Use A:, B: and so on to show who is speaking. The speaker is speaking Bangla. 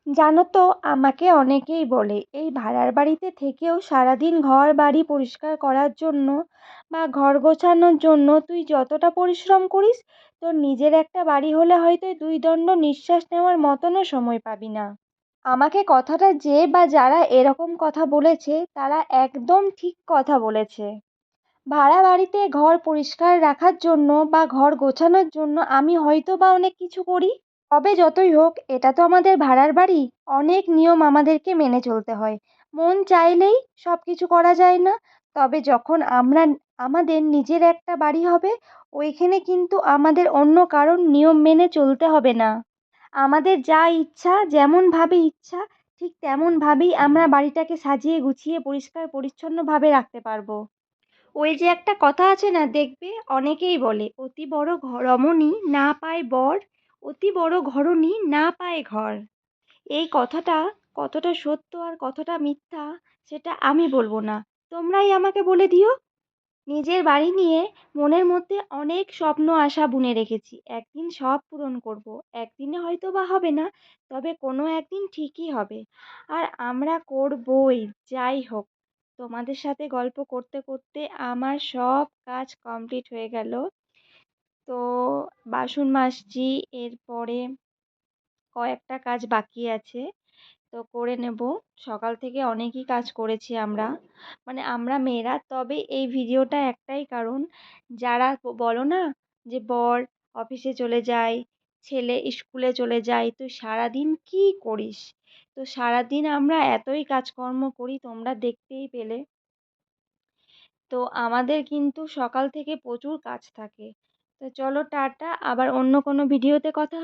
A: জানো তো, আমাকে অনেকেই বলে এই ভাড়ার বাড়িতে থেকেও সারাদিন ঘর বাড়ি পরিষ্কার করার জন্য বা ঘর গোছানোর জন্য তুই যতটা পরিশ্রম করিস, তোর নিজের একটা বাড়ি হলে হয়তো দুই দণ্ড নিঃশ্বাস নেওয়ার মতনও সময় পাবি না। আমাকে কথাটা যে বা যারা এরকম কথা বলেছে তারা একদম ঠিক কথা বলেছে। ভাড়া বাড়িতে ঘর পরিষ্কার রাখার জন্য বা ঘর গোছানোর জন্য আমি হয়তো বা অনেক কিছু করি, তবে যতই হোক এটা তো আমাদের ভাড়ার বাড়ি। অনেক নিয়ম আমাদেরকে মেনে চলতে হয়। মন চাইলেই সব কিছু করা যায় না। তবে যখন আমাদের নিজের একটা বাড়ি হবে, ওইখানে কিন্তু আমাদের অন্য কারোর নিয়ম মেনে চলতে হবে না। আমাদের যা ইচ্ছা, যেমনভাবে ইচ্ছা, ঠিক তেমনভাবেই আমরা বাড়িটাকে সাজিয়ে গুছিয়ে পরিষ্কার পরিচ্ছন্নভাবে রাখতে পারবো। ওই যে একটা কথা আছে না, দেখবে অনেকেই বলে অতি বড় রমণী না পায় বর, অতি বড় ঘরণী না পায় ঘর। এই কথাটা কতটা সত্য আর কতটা মিথ্যা সেটা আমি বলবো না, তোমরাই আমাকে বলে দিও। নিজের বাড়ি নিয়ে মনের মধ্যে অনেক স্বপ্ন আশা বুনে রেখেছি, একদিন সব পূরণ করব। একদিনে হয়তো বা হবে না, তবে কোনো একদিন ঠিকই হবে। আর আমরা করবই, যাই হোক। তোমাদের সাথে গল্প করতে করতে আমার সব কাজ কমপ্লিট হয়ে গেল। তো বাসন মাজছি, এরপরে কয়েকটা কাজ বাকি আছে, তো করে নেব। সকাল থেকে অনেকই কাজ করেছি আমরা, মানে আমরা মেয়েরা। তবে এই ভিডিওটা একটাই কারণ, যারা বলো না যে বর অফিসে চলে যায়, ছেলে স্কুলে চলে যায়, তুই সারাদিন কী করিস? তো সারাদিন আমরা এতই কাজকর্ম করি, তোমরা দেখতেই পেলে। তো আমাদের কিন্তু সকাল থেকে প্রচুর কাজ থাকে। তো চলো টাটা, আবার অন্য কোনো ভিডিওতে কথা